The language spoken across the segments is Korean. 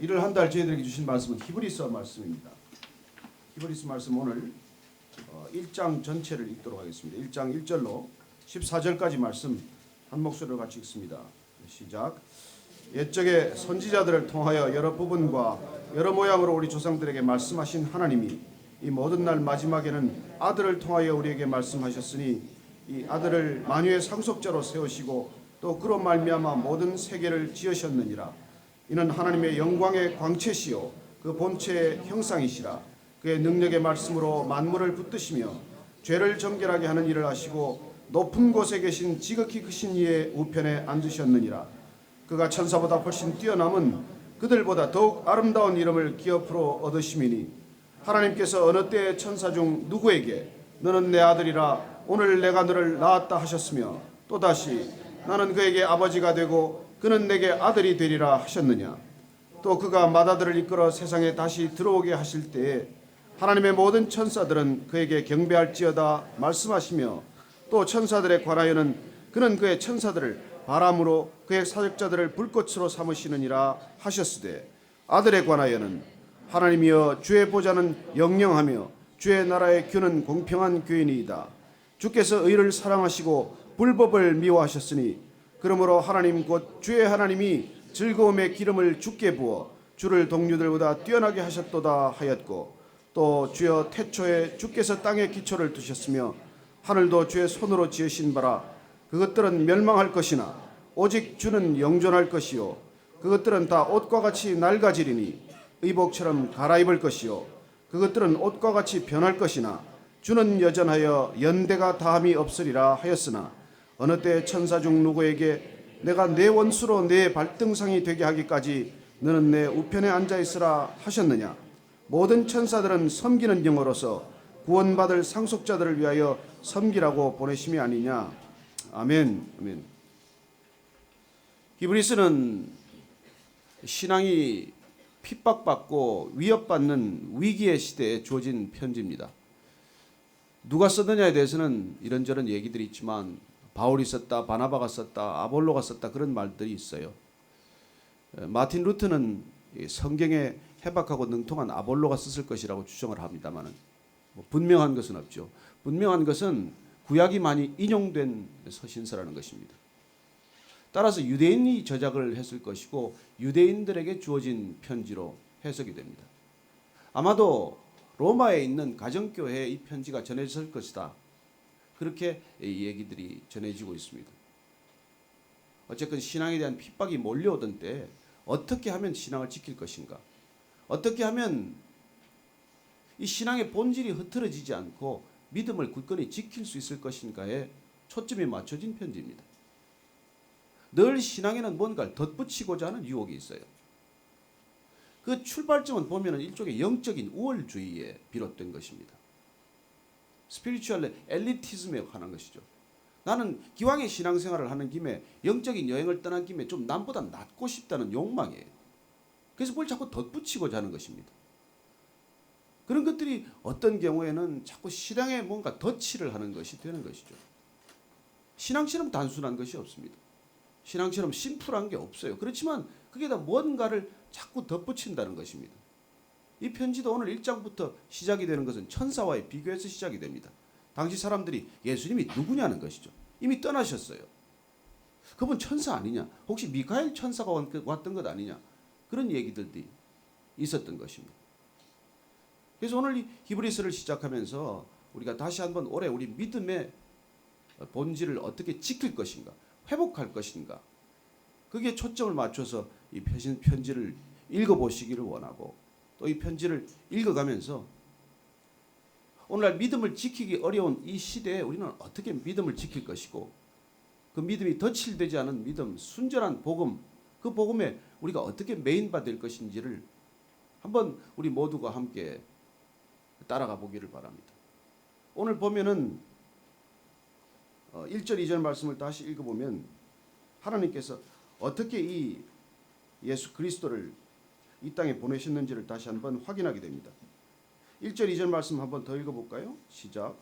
일을 한 달 저희들에게 주신 말씀은 히브리서 말씀입니다. 히브리서 말씀 오늘 1장 전체를 읽도록 하겠습니다. 1장 1절로 14절까지 말씀 한 목소리로 같이 읽습니다. 시작. 옛적에 선지자들을 통하여 여러 부분과 여러 모양으로 우리 조상들에게 말씀하신 하나님이 이 모든 날 마지막에는 아들을 통하여 우리에게 말씀하셨으니 이 아들을 만유의 상속자로 세우시고 또 그로 말미암아 모든 세계를 지으셨느니라. 이는 하나님의 영광의 광채시요 그 본체의 형상이시라. 그의 능력의 말씀으로 만물을 붙드시며 죄를 정결하게 하는 일을 하시고 높은 곳에 계신 지극히 크신 이의 우편에 앉으셨느니라. 그가 천사보다 훨씬 뛰어남은 그들보다 더욱 아름다운 이름을 기업으로 얻으심이니 하나님께서 어느 때에 천사 중 누구에게 너는 내 아들이라 오늘 내가 너를 낳았다 하셨으며 또다시 나는 그에게 아버지가 되고 그는 내게 아들이 되리라 하셨느냐. 또 그가 맏아들을 이끌어 세상에 다시 들어오게 하실 때에 하나님의 모든 천사들은 그에게 경배할지어다 말씀하시며 또 천사들에 관하여는 그는 그의 천사들을 바람으로 그의 사역자들을 불꽃으로 삼으시느니라 하셨으되 아들에 관하여는 하나님이여 주의 보좌는 영영하며 주의 나라의 규는 공평한 규이니이다. 주께서 의를 사랑하시고 불법을 미워하셨으니 그러므로 하나님 곧 주의 하나님이 즐거움의 기름을 주께 부어 주를 동류들보다 뛰어나게 하셨도다 하였고 또 주여 태초에 주께서 땅에 기초를 두셨으며 하늘도 주의 손으로 지으신 바라. 그것들은 멸망할 것이나 오직 주는 영존할 것이요 그것들은 다 옷과 같이 낡아지리니 의복처럼 갈아입을 것이요 그것들은 옷과 같이 변할 것이나 주는 여전하여 연대가 다함이 없으리라 하였으나 어느 때 천사 중 누구에게 내가 내 원수로 내 발등상이 되게 하기까지 너는 내 우편에 앉아있으라 하셨느냐. 모든 천사들은 섬기는 영으로서 구원받을 상속자들을 위하여 섬기라고 보내심이 아니냐. 아멘. 아멘. 히브리서는 신앙이 핍박받고 위협받는 위기의 시대에 주어진 편지입니다. 누가 썼느냐에 대해서는 이런저런 얘기들이 있지만 바울이 썼다, 바나바가 썼다, 아볼로가 썼다 그런 말들이 있어요. 마틴 루터는 성경에 해박하고 능통한 아볼로가 썼을 것이라고 추정을 합니다만 분명한 것은 없죠. 분명한 것은 구약이 많이 인용된 서신서라는 것입니다. 따라서 유대인이 저작을 했을 것이고 유대인들에게 주어진 편지로 해석이 됩니다. 아마도 로마에 있는 가정교회에 이 편지가 전해졌을 것이다. 그렇게 이 얘기들이 전해지고 있습니다. 어쨌든 신앙에 대한 핍박이 몰려오던 때 어떻게 하면 신앙을 지킬 것인가? 어떻게 하면 이 신앙의 본질이 흐트러지지 않고 믿음을 굳건히 지킬 수 있을 것인가에 초점이 맞춰진 편지입니다. 늘 신앙에는 뭔가를 덧붙이고자 하는 유혹이 있어요. 그 출발점은 보면 일종의 영적인 우월주의에 비롯된 것입니다. 스피리추얼 엘리티즘에 관한 것이죠. 나는 기왕에 신앙생활을 하는 김에 영적인 여행을 떠난 김에 좀 남보다 낫고 싶다는 욕망이에요. 그래서 뭘 자꾸 덧붙이고자 하는 것입니다. 그런 것들이 어떤 경우에는 자꾸 신앙에 뭔가 덧칠을 하는 것이 되는 것이죠. 신앙처럼 단순한 것이 없습니다. 신앙처럼 심플한 게 없어요. 그렇지만 그게 다 뭔가를 자꾸 덧붙인다는 것입니다. 이 편지도 오늘 1장부터 시작이 되는 것은 천사와의 비교에서 시작이 됩니다. 당시 사람들이 예수님이 누구냐는 것이죠. 이미 떠나셨어요. 그분 천사 아니냐? 혹시 미카엘 천사가 왔던 것 아니냐? 그런 얘기들이 있었던 것입니다. 그래서 오늘 이 히브리서를 시작하면서 우리가 다시 한번 올해 우리 믿음의 본질을 어떻게 지킬 것인가? 회복할 것인가? 그게 초점을 맞춰서 이 편지를 읽어보시기를 원하고 또 이 편지를 읽어가면서 오늘날 믿음을 지키기 어려운 이 시대에 우리는 어떻게 믿음을 지킬 것이고 그 믿음이 덧칠되지 않은 믿음, 순전한 복음, 그 복음에 우리가 어떻게 메인받을 것인지를 한번 우리 모두가 함께 따라가 보기를 바랍니다. 오늘 보면은 1절, 2절 말씀을 다시 읽어보면 하나님께서 어떻게 이 예수 그리스도를 이 땅에 보내셨는지를 다시 한번 확인하게 됩니다. 1절, 2절 말씀 한번 더 읽어볼까요? 시작.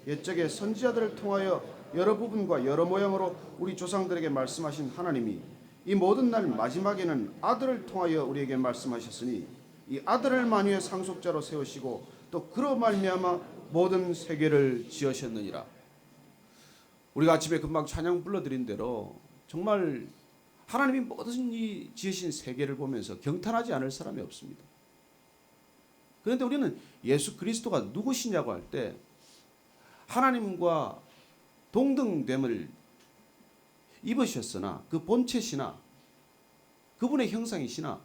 옛적에 선지자들을 통하여 여러 부분과 여러 모양으로 우리 조상들에게 말씀하신 하나님이 이 모든 날 마지막에는 아들을 통하여 우리에게 말씀하셨으니 이 아들을 만유의 상속자로 세우시고 또 그로 말미암아 모든 세계를 지으셨느니라. 우리가 아침에 금방 찬양 불러드린 대로 정말 하나님이 모든 이 지으신 세계를 보면서 경탄하지 않을 사람이 없습니다. 그런데 우리는 예수 그리스도가 누구시냐고 할 때 하나님과 동등됨을 입으셨으나 그 본체시나 그분의 형상이시나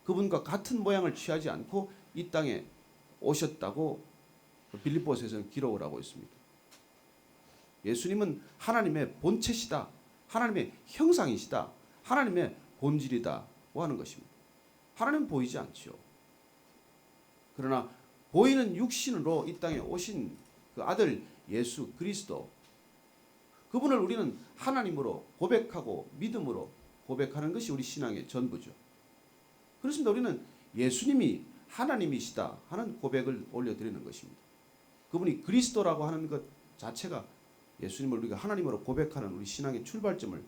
그분과 같은 모양을 취하지 않고 이 땅에 오셨다고 빌립보서에서는 기록을 하고 있습니다. 예수님은 하나님의 본체시다, 하나님의 형상이시다, 하나님의 본질이다고 하는 것입니다. 하나님은 보이지 않죠. 그러나 보이는 육신으로 이 땅에 오신 그 아들 예수 그리스도, 그분을 우리는 하나님으로 고백하고 믿음으로 고백하는 것이 우리 신앙의 전부죠. 그렇습니다. 우리는 예수님이 하나님이시다 하는 고백을 올려드리는 것입니다. 그분이 그리스도라고 하는 것 자체가 예수님을 우리가 하나님으로 고백하는 우리 신앙의 출발점을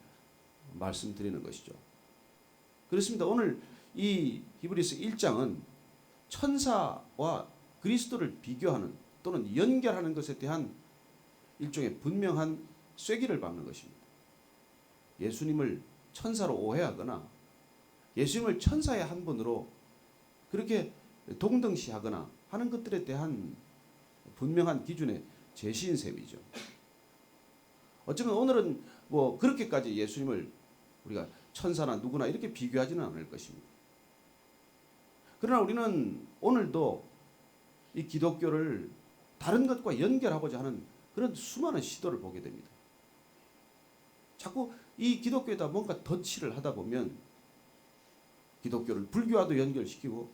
말씀드리는 것이죠. 그렇습니다. 오늘 이 히브리서 1장은 천사와 그리스도를 비교하는 또는 연결하는 것에 대한 일종의 분명한 쐐기를 박는 것입니다. 예수님을 천사로 오해하거나 예수님을 천사의 한 분으로 그렇게 동등시하거나 하는 것들에 대한 분명한 기준의 제시인 셈이죠. 어쩌면 오늘은 뭐 그렇게까지 예수님을 우리가 천사나 누구나 이렇게 비교하지는 않을 것입니다. 그러나 우리는 오늘도 이 기독교를 다른 것과 연결하고자 하는 그런 수많은 시도를 보게 됩니다. 자꾸 이 기독교에다 뭔가 덧칠을 하다 보면 기독교를 불교와도 연결시키고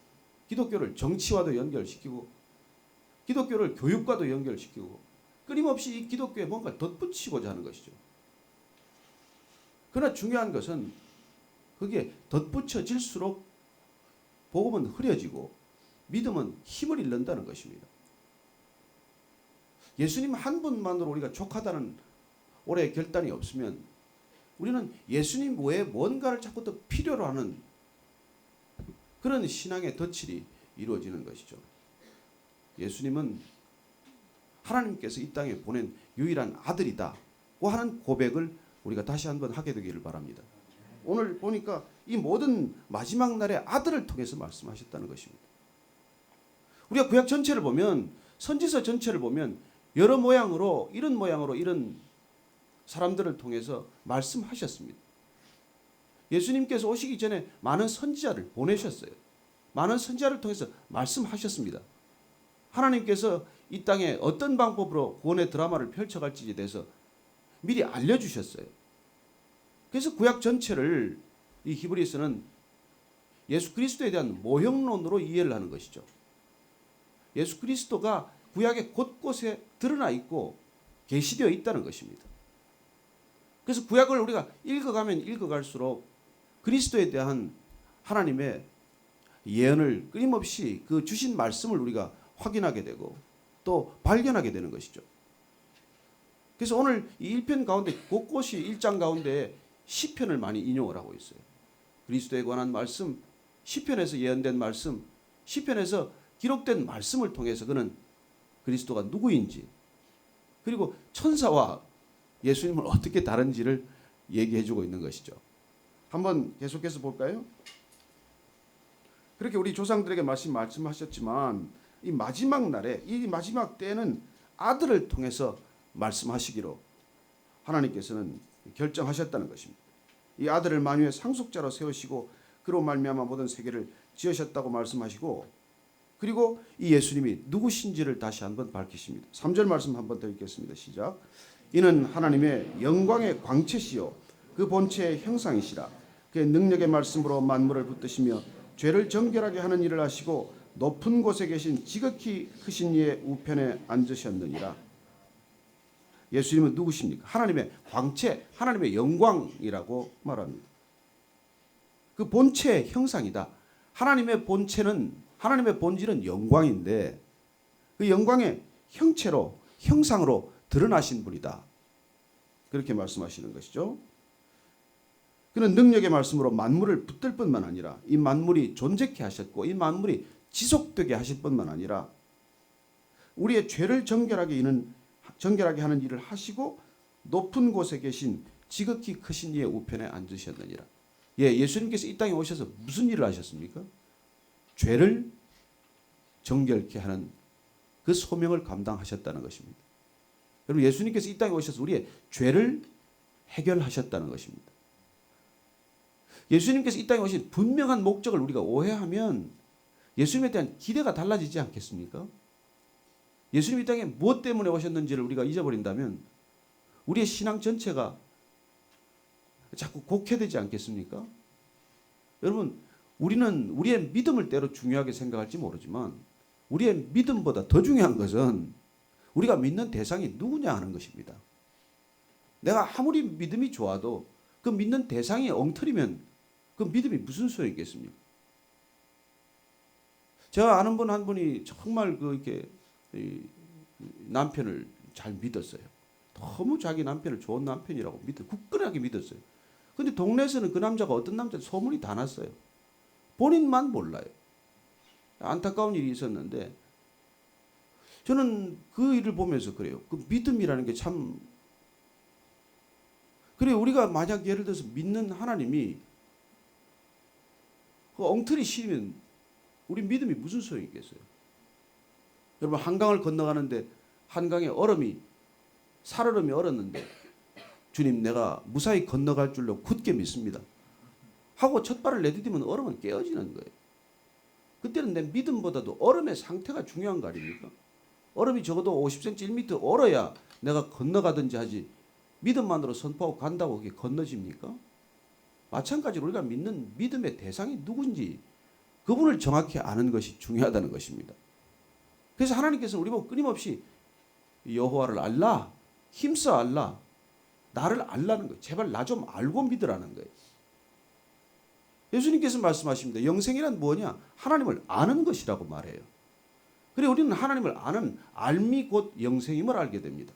기독교를 정치와도 연결시키고 기독교를 교육과도 연결시키고 끊임없이 이 기독교에 뭔가 덧붙이고자 하는 것이죠. 그러나 중요한 것은 그게 덧붙여질수록 복음은 흐려지고 믿음은 힘을 잃는다는 것입니다. 예수님 한 분만으로 우리가 족하다는 올해 결단이 없으면 우리는 예수님 외에 뭔가를 자꾸 더 필요로 하는 그런 신앙의 덧칠이 이루어지는 것이죠. 예수님은 하나님께서 이 땅에 보낸 유일한 아들이다고 하는 고백을 우리가 다시 한번 하게 되기를 바랍니다. 오늘 보니까 이 모든 마지막 날의 아들을 통해서 말씀하셨다는 것입니다. 우리가 구약 전체를 보면 선지서 전체를 보면 여러 모양으로 이런 사람들을 통해서 말씀하셨습니다. 예수님께서 오시기 전에 많은 선지자를 보내셨어요. 많은 선지자를 통해서 말씀하셨습니다. 하나님께서 이 땅에 어떤 방법으로 구원의 드라마를 펼쳐갈지에 대해서 미리 알려주셨어요. 그래서 구약 전체를 이 히브리서는 예수 그리스도에 대한 모형론으로 이해를 하는 것이죠. 예수 그리스도가 구약의 곳곳에 드러나 있고 계시되어 있다는 것입니다. 그래서 구약을 우리가 읽어가면 읽어갈수록 그리스도에 대한 하나님의 예언을 끊임없이 그 주신 말씀을 우리가 확인하게 되고 또 발견하게 되는 것이죠. 그래서 오늘 이 1편 가운데 곳곳이 1장 가운데 시편을 많이 인용을 하고 있어요. 그리스도에 관한 말씀, 시편에서 예언된 말씀, 시편에서 기록된 말씀을 통해서 그는 그리스도가 누구인지 그리고 천사와 예수님을 어떻게 다른지를 얘기해주고 있는 것이죠. 한번 계속해서 볼까요? 그렇게 우리 조상들에게 말씀하셨지만 이 마지막 날에 이 마지막 때에는 아들을 통해서 말씀하시기로 하나님께서는 결정하셨다는 것입니다. 이 아들을 만유의 상속자로 세우시고 그로 말미암아 모든 세계를 지으셨다고 말씀하시고 그리고 이 예수님이 누구신지를 다시 한번 밝히십니다. 3절 말씀 한번 더 읽겠습니다. 시작. 이는 하나님의 영광의 광채시요 그 본체의 형상이시라. 그의 능력의 말씀으로 만물을 붙드시며 죄를 정결하게 하는 일을 하시고 높은 곳에 계신 지극히 크신 이의 우편에 앉으셨느니라. 예수님은 누구십니까? 하나님의 광채, 하나님의 영광이라고 말합니다. 그 본체의 형상이다. 하나님의 본체는, 하나님의 본질은 영광인데 그 영광의 형체로, 형상으로 드러나신 분이다. 그렇게 말씀하시는 것이죠. 그는 능력의 말씀으로 만물을 붙들 뿐만 아니라 이 만물이 존재케 하셨고 이 만물이 지속되게 하실 뿐만 아니라 우리의 죄를 정결하게 하는 일을 하시고 높은 곳에 계신 지극히 크신 이의 우편에 앉으셨느니라. 예수님께서 이 땅에 오셔서 무슨 일을 하셨습니까? 죄를 정결케 하는 그 소명을 감당하셨다는 것입니다. 여러분, 예수님께서 이 땅에 오셔서 우리의 죄를 해결하셨다는 것입니다. 예수님께서 이 땅에 오신 분명한 목적을 우리가 오해하면 예수님에 대한 기대가 달라지지 않겠습니까? 예수님이 이 땅에 무엇 때문에 오셨는지를 우리가 잊어버린다면 우리의 신앙 전체가 자꾸 곡해되지 않겠습니까? 여러분, 우리는 우리의 믿음을 때로 중요하게 생각할지 모르지만 우리의 믿음보다 더 중요한 것은 우리가 믿는 대상이 누구냐 하는 것입니다. 내가 아무리 믿음이 좋아도 그 믿는 대상이 엉터리면 그 믿음이 무슨 소용이 있겠습니까? 제가 아는 분 한 분이 정말 이렇게 남편을 잘 믿었어요. 너무 자기 남편을 좋은 남편이라고 굳건하게 믿었어요. 근데 동네에서는 그 남자가 어떤 남자 소문이 다 났어요. 본인만 몰라요. 안타까운 일이 있었는데 저는 그 일을 보면서 그래요. 그 믿음이라는 게 참 그래 우리가 만약 예를 들어서 믿는 하나님이 그 엉터리 시면 우리 믿음이 무슨 소용이 있겠어요? 여러분 한강을 건너가는데 한강에 살얼음이 얼었는데 주님 내가 무사히 건너갈 줄로 굳게 믿습니다. 하고 첫 발을 내디디면 얼음은 깨어지는 거예요. 그때는 내 믿음보다도 얼음의 상태가 중요한 거 아닙니까? 얼음이 적어도 50cm, 1m 얼어야 내가 건너가든지 하지 믿음만으로 선포하고 간다고 그게 건너집니까? 마찬가지로 우리가 믿는 믿음의 대상이 누군지 그분을 정확히 아는 것이 중요하다는 것입니다. 그래서 하나님께서는 우리 보고 끊임없이 여호와를 알라, 힘써 알라, 나를 알라는 거예요. 제발 나 좀 알고 믿으라는 거예요. 예수님께서 말씀하십니다. 영생이란 뭐냐? 하나님을 아는 것이라고 말해요. 그래 우리는 하나님을 아는 알미 곧 영생임을 알게 됩니다.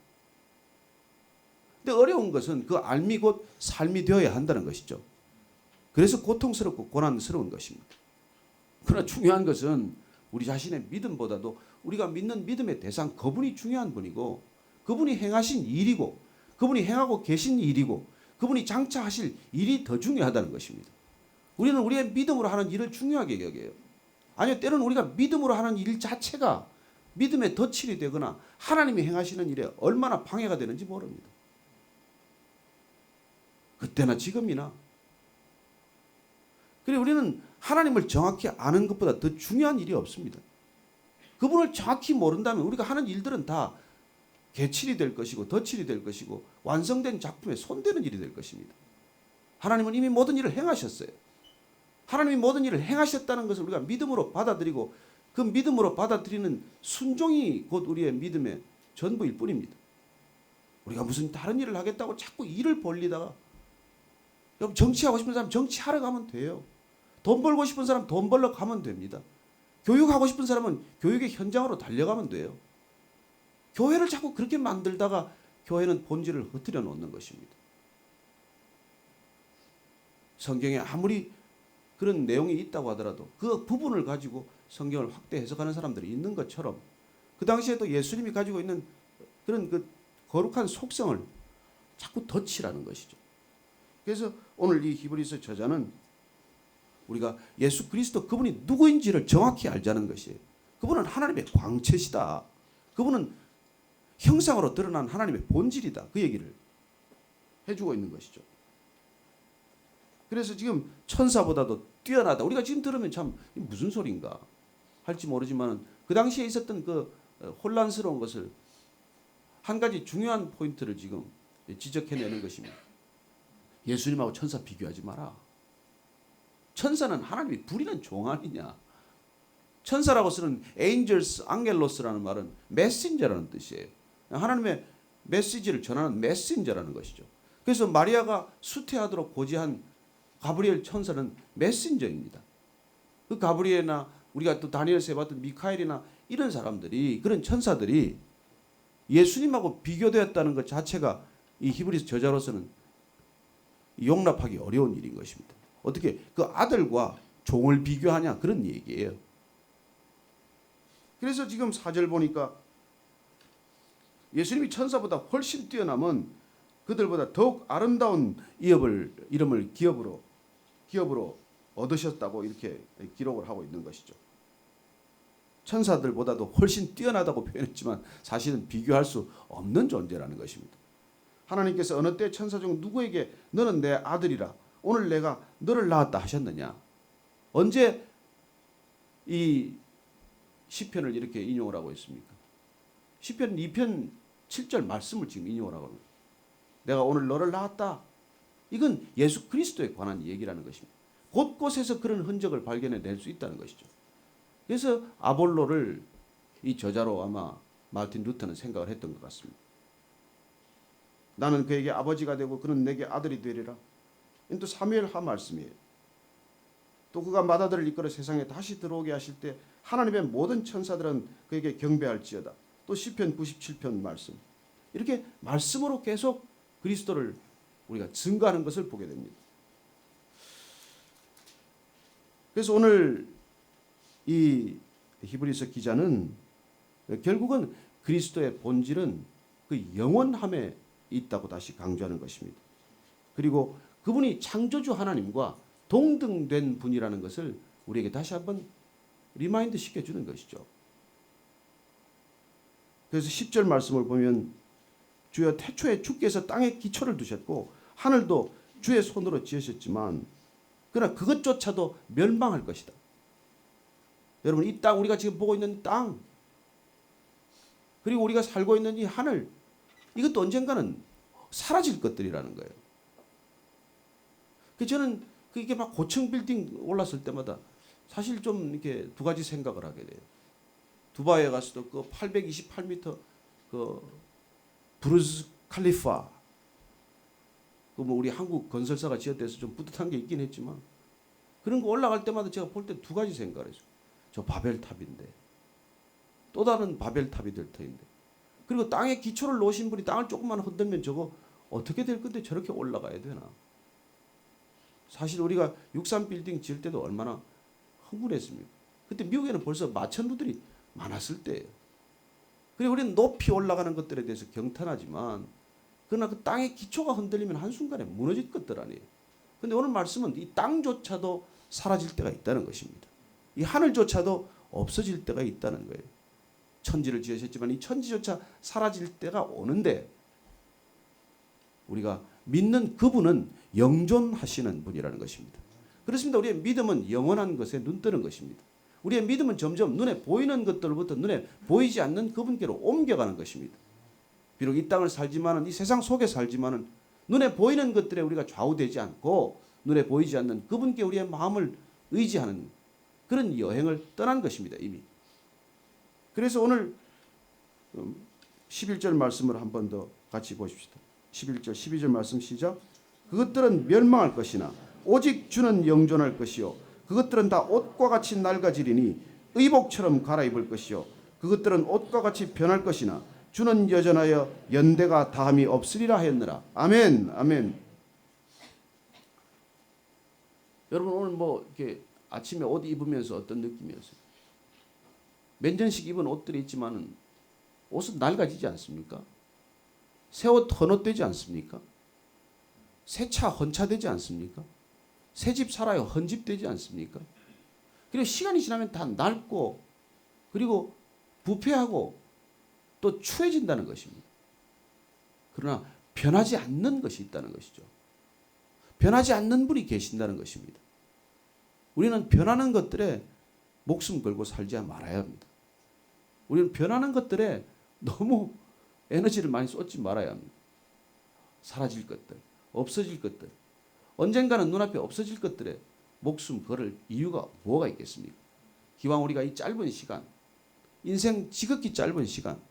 근데 어려운 것은 그 알미 곧 삶이 되어야 한다는 것이죠. 그래서 고통스럽고 고난스러운 것입니다. 그러나 중요한 것은 우리 자신의 믿음보다도 우리가 믿는 믿음의 대상 그분이 중요한 분이고 그분이 행하신 일이고 그분이 행하고 계신 일이고 그분이 장차 하실 일이 더 중요하다는 것입니다. 우리는 우리의 믿음으로 하는 일을 중요하게 여겨요. 아니요, 때로는 우리가 믿음으로 하는 일 자체가 믿음의 덫이 되거나 하나님이 행하시는 일에 얼마나 방해가 되는지 모릅니다. 그때나 지금이나. 그래 우리는 하나님을 정확히 아는 것보다 더 중요한 일이 없습니다. 그분을 정확히 모른다면 우리가 하는 일들은 다 개칠이 될 것이고 덫이 될 것이고 완성된 작품에 손대는 일이 될 것입니다. 하나님은 이미 모든 일을 행하셨어요. 하나님이 모든 일을 행하셨다는 것을 우리가 믿음으로 받아들이고 그 믿음으로 받아들이는 순종이 곧 우리의 믿음의 전부일 뿐입니다. 우리가 무슨 다른 일을 하겠다고 자꾸 일을 벌리다가 여러분 정치하고 싶은 사람 정치하러 가면 돼요. 돈 벌고 싶은 사람 돈 벌러 가면 됩니다. 교육하고 싶은 사람은 교육의 현장으로 달려가면 돼요. 교회를 자꾸 그렇게 만들다가 교회는 본질을 흐트려 놓는 것입니다. 성경에 아무리 그런 내용이 있다고 하더라도 그 부분을 가지고 성경을 확대 해석하는 사람들이 있는 것처럼 그 당시에도 예수님이 가지고 있는 그런 그 거룩한 속성을 자꾸 덧치라는 것이죠. 그래서 오늘 이 히브리서 저자는 우리가 예수 그리스도 그분이 누구인지를 정확히 알자는 것이에요. 그분은 하나님의 광채시다. 그분은 형상으로 드러난 하나님의 본질이다. 그 얘기를 해주고 있는 것이죠. 그래서 지금 천사보다도 뛰어나다. 우리가 지금 들으면 참 무슨 소린가 할지 모르지만 그 당시에 있었던 그 혼란스러운 것을 한 가지 중요한 포인트를 지금 지적해내는 것입니다. 예수님하고 천사 비교하지 마라. 천사는 하나님이 부리는 종 아니냐. 천사라고 쓰는 angels, angelos라는 말은 메신저라는 뜻이에요. 하나님의 메시지를 전하는 메신저라는 것이죠. 그래서 마리아가 수태하도록 고지한 가브리엘 천사는 메신저입니다. 그 가브리엘이나 우리가 또 다니엘서에 봤던 미카엘이나 이런 사람들이 그런 천사들이 예수님하고 비교되었다는 것 자체가 이 히브리서 저자로서는 용납하기 어려운 일인 것입니다. 어떻게 그 아들과 종을 비교하냐 그런 얘기예요. 그래서 지금 4절 보니까 예수님이 천사보다 훨씬 뛰어남은 그들보다 더욱 아름다운 이름을 기업으로 얻으셨다고 이렇게 기록을 하고 있는 것이죠. 천사들보다도 훨씬 뛰어나다고 표현했지만 사실은 비교할 수 없는 존재라는 것입니다. 하나님께서 어느 때 천사 중 누구에게 너는 내 아들이라 오늘 내가 너를 낳았다 하셨느냐? 언제 이 시편을 이렇게 인용을 하고 있습니까? 시편 2편 7절 말씀을 지금 인용을 하고 있습니다. 내가 오늘 너를 낳았다. 이건 예수 그리스도에 관한 얘기라는 것입니다. 곳곳에서 그런 흔적을 발견해낼 수 있다는 것이죠. 그래서 아볼로를 이 저자로 아마 마르틴 루터는 생각을 했던 것 같습니다. 나는 그에게 아버지가 되고 그는 내게 아들이 되리라. 이건 또 사무엘하 말씀이에요. 또 그가 맏아들을 이끌어 세상에 다시 들어오게 하실 때 하나님의 모든 천사들은 그에게 경배할지어다. 또 시편 97편 말씀. 이렇게 말씀으로 계속 그리스도를 우리가 증거하는 것을 보게 됩니다. 그래서 오늘 이 히브리서 기자는 결국은 그리스도의 본질은 그 영원함에 있다고 다시 강조하는 것입니다. 그리고 그분이 창조주 하나님과 동등된 분이라는 것을 우리에게 다시 한번 리마인드 시켜주는 것이죠. 그래서 10절 말씀을 보면 주여 태초에 주께서 땅에 기초를 두셨고 하늘도 주의 손으로 지으셨지만 그러나 그것조차도 멸망할 것이다. 여러분 이 땅 우리가 지금 보고 있는 땅 그리고 우리가 살고 있는 이 하늘 이것도 언젠가는 사라질 것들이라는 거예요. 그래서 저는 이게 막 고층 빌딩 올랐을 때마다 사실 좀 이렇게 두 가지 생각을 하게 돼요. 두바이에 가서도 그 828m 그 부르즈 칼리파 그 뭐 우리 한국 건설사가 지었대서 좀 뿌듯한 게 있긴 했지만 그런 거 올라갈 때마다 제가 볼 때 두 가지 생각을 했어요. 저 바벨탑인데 또 다른 바벨탑이 될 터인데 그리고 땅에 기초를 놓으신 분이 땅을 조금만 흔들면 저거 어떻게 될 건데 저렇게 올라가야 되나. 사실 우리가 63빌딩 지을 때도 얼마나 흥분했습니까. 그때 미국에는 벌써 마천루들이 많았을 때예요. 그리고 우리는 높이 올라가는 것들에 대해서 경탄하지만 그러나 그 땅의 기초가 흔들리면 한순간에 무너질 것들 아니에요. 그런데 오늘 말씀은 이 땅조차도 사라질 때가 있다는 것입니다. 이 하늘조차도 없어질 때가 있다는 거예요. 천지를 지으셨지만 이 천지조차 사라질 때가 오는데 우리가 믿는 그분은 영존하시는 분이라는 것입니다. 그렇습니다. 우리의 믿음은 영원한 것에 눈뜨는 것입니다. 우리의 믿음은 점점 눈에 보이는 것들로부터 눈에 보이지 않는 그분께로 옮겨가는 것입니다. 비록 이 땅을 살지만은 이 세상 속에 살지만은 눈에 보이는 것들에 우리가 좌우되지 않고 눈에 보이지 않는 그분께 우리의 마음을 의지하는 그런 여행을 떠난 것입니다. 이미. 그래서 오늘 11절 말씀을 한 번 더 같이 보십시다. 11절 12절 말씀 시작. 그것들은 멸망할 것이나 오직 주는 영존할 것이요 그것들은 다 옷과 같이 낡아지리니 의복처럼 갈아입을 것이요 그것들은 옷과 같이 변할 것이나 주는 여전하여 연대가 다함이 없으리라 하였느라. 아멘. 아멘. 여러분 오늘 뭐 이렇게 아침에 옷 입으면서 어떤 느낌이었어요? 맨전식 입은 옷들이 있지만은 옷은 낡아지지 않습니까? 새 옷 헌옷되지 않습니까? 새 차 헌차되지 않습니까? 새 집 살아요 헌집되지 않습니까? 그리고 시간이 지나면 다 낡고 그리고 부패하고 또 추해진다는 것입니다. 그러나 변하지 않는 것이 있다는 것이죠. 변하지 않는 분이 계신다는 것입니다. 우리는 변하는 것들에 목숨 걸고 살지 말아야 합니다. 우리는 변하는 것들에 너무 에너지를 많이 쏟지 말아야 합니다. 사라질 것들, 없어질 것들, 언젠가는 눈앞에 없어질 것들에 목숨 걸을 이유가 뭐가 있겠습니까? 기왕 우리가 이 짧은 시간, 인생 지극히 짧은 시간,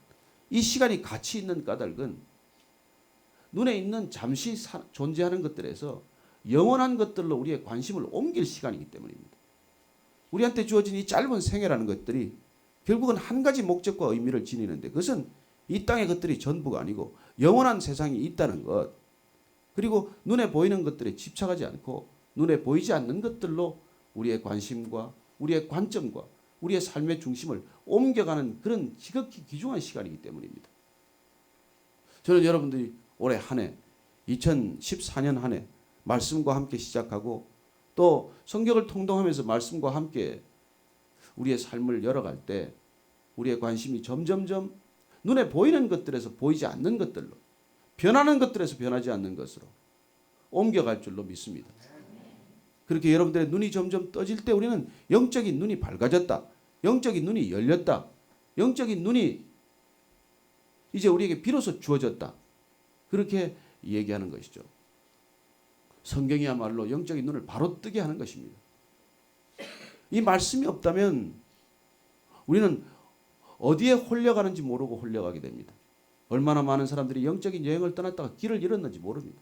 이 시간이 가치 있는 까닭은 눈에 있는 잠시 존재하는 것들에서 영원한 것들로 우리의 관심을 옮길 시간이기 때문입니다. 우리한테 주어진 이 짧은 생애라는 것들이 결국은 한 가지 목적과 의미를 지니는데 그것은 이 땅의 것들이 전부가 아니고 영원한 세상이 있다는 것. 그리고 눈에 보이는 것들에 집착하지 않고 눈에 보이지 않는 것들로 우리의 관심과 우리의 관점과 우리의 삶의 중심을 옮겨가는 그런 지극히 귀중한 시간이기 때문입니다. 저는 여러분들이 올해 한 해 2014년 한 해 말씀과 함께 시작하고 또 성경을 통독하면서 말씀과 함께 우리의 삶을 열어갈 때 우리의 관심이 점점점 눈에 보이는 것들에서 보이지 않는 것들로, 변하는 것들에서 변하지 않는 것으로 옮겨갈 줄로 믿습니다. 그렇게 여러분들의 눈이 점점 떠질 때 우리는 영적인 눈이 밝아졌다, 영적인 눈이 열렸다, 영적인 눈이 이제 우리에게 비로소 주어졌다, 그렇게 얘기하는 것이죠. 성경이야말로 영적인 눈을 바로 뜨게 하는 것입니다. 이 말씀이 없다면 우리는 어디에 홀려가는지 모르고 홀려가게 됩니다. 얼마나 많은 사람들이 영적인 여행을 떠났다가 길을 잃었는지 모릅니다.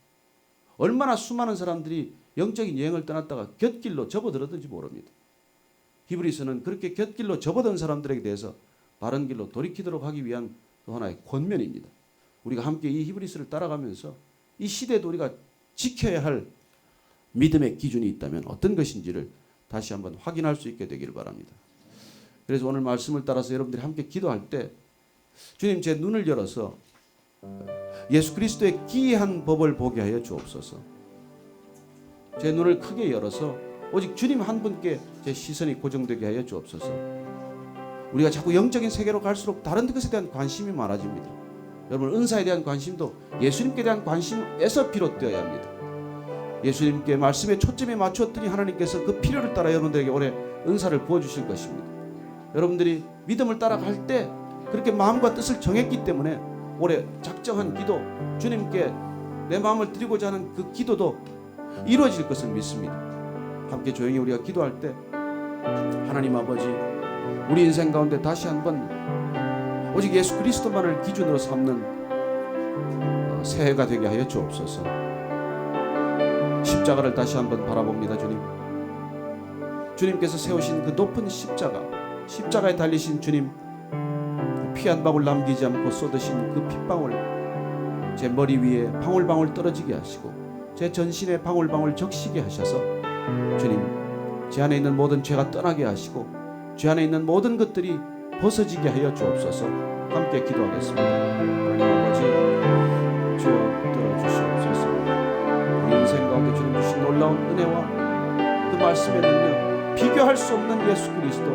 얼마나 수많은 사람들이 영적인 여행을 떠났다가 곁길로 접어들었는지 모릅니다. 히브리서는 그렇게 곁길로 접어든 사람들에게 대해서 바른 길로 돌이키도록 하기 위한 또 하나의 권면입니다. 우리가 함께 이 히브리서를 따라가면서 이 시대에도 우리가 지켜야 할 믿음의 기준이 있다면 어떤 것인지를 다시 한번 확인할 수 있게 되기를 바랍니다. 그래서 오늘 말씀을 따라서 여러분들이 함께 기도할 때 주님, 제 눈을 열어서 예수 그리스도의 기이한 법을 보게 하여 주옵소서. 제 눈을 크게 열어서 오직 주님 한 분께 제 시선이 고정되게 하여 주옵소서. 우리가 자꾸 영적인 세계로 갈수록 다른 것에 대한 관심이 많아집니다. 여러분, 은사에 대한 관심도 예수님께 대한 관심에서 비롯되어야 합니다. 예수님께 말씀에 초점에 맞추었더니 하나님께서 그 필요를 따라 여러분들에게 올해 은사를 부어주실 것입니다. 여러분들이 믿음을 따라갈 때 그렇게 마음과 뜻을 정했기 때문에 올해 작정한 기도, 주님께 내 마음을 드리고자 하는 그 기도도 이루어질 것을 믿습니다. 함께 조용히 우리가 기도할 때 하나님 아버지, 우리 인생 가운데 다시 한번 오직 예수 그리스도만을 기준으로 삼는 새해가 되게 하여 주옵소서. 십자가를 다시 한번 바라봅니다. 주님, 주님께서 세우신 그 높은 십자가에 달리신 주님, 피 한 방울 남기지 않고 쏟으신 그 핏방울 제 머리 위에 방울방울 떨어지게 하시고 제 전신에 방울방울 적시게 하셔서 주님, 제 안에 있는 모든 죄가 떠나게 하시고 제 안에 있는 모든 것들이 벗어지게 하여 주옵소서. 함께 기도하겠습니다. 하나님 아버지, 주여 들어주시옵소서. 우리 인생 가운데 주님 주신 놀라운 은혜와 그 말씀의 능력, 비교할 수 없는 예수 그리스도,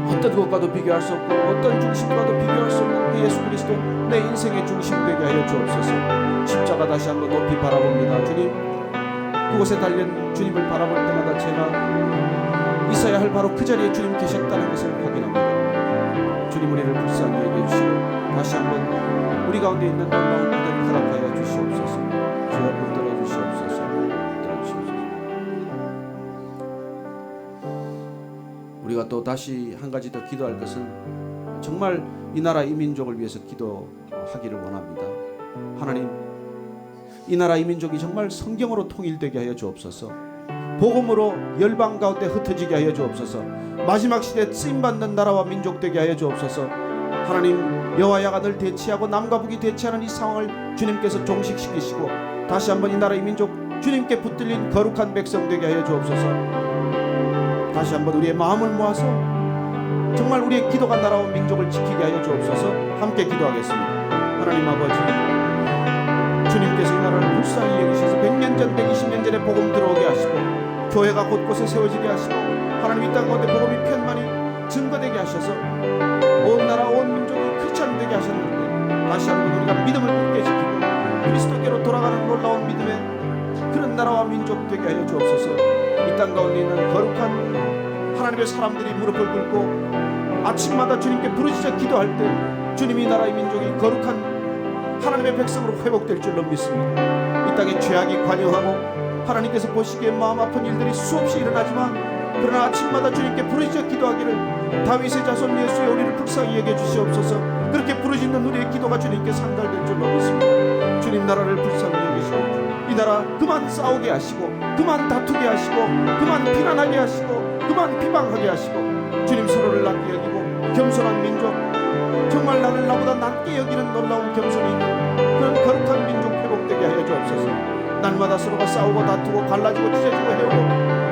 어떤 것과도 비교할 수 없고 어떤 중심과도 비교할 수 없는 그 예수 그리스도, 내 인생의 중심 되게 하여 주옵소서. 십자가 다시 한번 높이 바라봅니다. 주님, 그곳에 달린 주님을 바라볼 때마다 제가 있어야 할 바로 그 자리에 주님 계셨다는 것을 확인합니다. 주님, 우리를 불쌍히 여겨 주시고 다시 한번 우리 가운데 있는 놀라운 은혜를 허락하여 주시옵소서. 주여 붙들어 주시옵소서. 우리가 또 다시 한 가지 더 기도할 것은 정말 이 나라 이 민족을 위해서 기도하기를 원합니다. 하나님, 이 나라 이 민족이 정말 성경으로 통일되게 하여 주옵소서. 복음으로 열방 가운데 흩어지게 하여 주옵소서. 마지막 시대에 쓰임받는 나라와 민족 되게 하여 주옵소서. 하나님, 여와 야간을 대치하고 남과 북이 대치하는 이 상황을 주님께서 종식시키시고 다시 한번 이 나라 이 민족 주님께 붙들린 거룩한 백성 되게 하여 주옵소서. 다시 한번 우리의 마음을 모아서 정말 우리의 기도가 날아온 민족을 지키게 하여 주옵소서. 함께 기도하겠습니다. 하나님 아버지, 주님께서 이 나라를 불쌍히 여기셔서 100년 전 120년 전에 복음 들어오게 하시고 교회가 곳곳에 세워지게 하시고 하나님 이 땅 가운데 복음이 편만히 증거되게 하셔서 온 나라 온 민족이 크리스찬 되게 하셨는데 다시 한번 우리가 믿음을 굳게 지키고 그리스도께로 돌아가는 놀라운 믿음의 그런 나라와 민족 되게 하여 주옵소서. 이 땅 가운데 있는 거룩한 하나님의 사람들이 무릎을 꿇고 아침마다 주님께 부르짖어 기도할 때 주님이 나라의 민족이 거룩한 하나님의 백성으로 회복될 줄로 믿습니다. 이 땅에 죄악이 관여하고 하나님께서 보시기에 마음 아픈 일들이 수없이 일어나지만 그러나 아침마다 주님께 부르짖어 기도하기를 다윗의 자손 예수의 우리를 불쌍히 여겨 주시옵소서. 그렇게 부르짖는 우리의 기도가 주님께 상달될 줄로 믿습니다. 주님 나라를 불쌍히 여기시고 이 나라 그만 싸우게 하시고 그만 다투게 하시고 그만 비난하게 하시고 그만 비방하게 하시고 주님 서로를 낮게 여기고 겸손한 민족, 정말 나를 나보다 낮게 여기는 놀라운 겸손이 있는 그런 거룩한 민족 회복되게 하여 주옵소서. 날마다 서로가 싸우고 다투고 갈라지고 찢어지고 해오고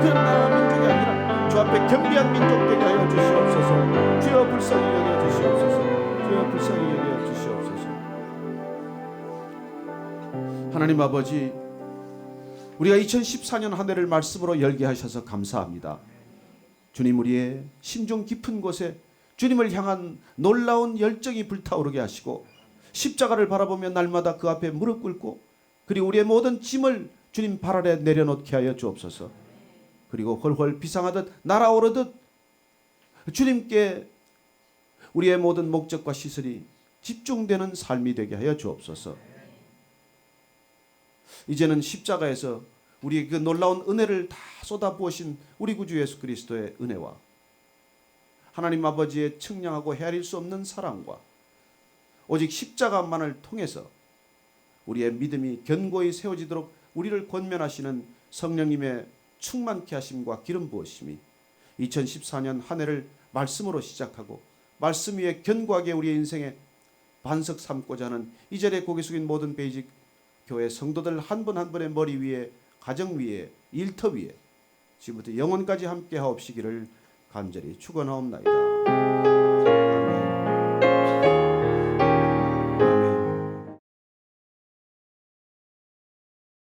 그런 나라와 민족이 아니라 주 앞에 겸비한 민족 되게 하여 주시옵소서. 주여 불쌍히 여겨 주시옵소서. 주여 불쌍히 여겨 주시옵소서. 하나님 아버지, 우리가 2014년 한 해를 말씀으로 열게 하셔서 감사합니다. 주님, 우리의 심중 깊은 곳에 주님을 향한 놀라운 열정이 불타오르게 하시고 십자가를 바라보며 날마다 그 앞에 무릎 꿇고 그리고 우리의 모든 짐을 주님 발 아래 내려놓게 하여 주옵소서. 그리고 헐헐 비상하듯 날아오르듯 주님께 우리의 모든 목적과 시선이 집중되는 삶이 되게 하여 주옵소서. 이제는 십자가에서 우리의 그 놀라운 은혜를 다 쏟아부으신 우리 구주 예수 그리스도의 은혜와 하나님 아버지의 측량하고 헤아릴 수 없는 사랑과 오직 십자가만을 통해서 우리의 믿음이 견고히 세워지도록 우리를 권면하시는 성령님의 충만케 하심과 기름 부으심이 2014년 한 해를 말씀으로 시작하고 말씀 위에 견고하게 우리의 인생에 반석 삼고자 하는 이 자리에 고개 숙인 모든 베이직 교회 성도들 한 분 한 분의 머리 위에, 가정 위에, 일터 위에 지금부터 영원까지 함께 하옵시기를 간절히 축원하옵나이다.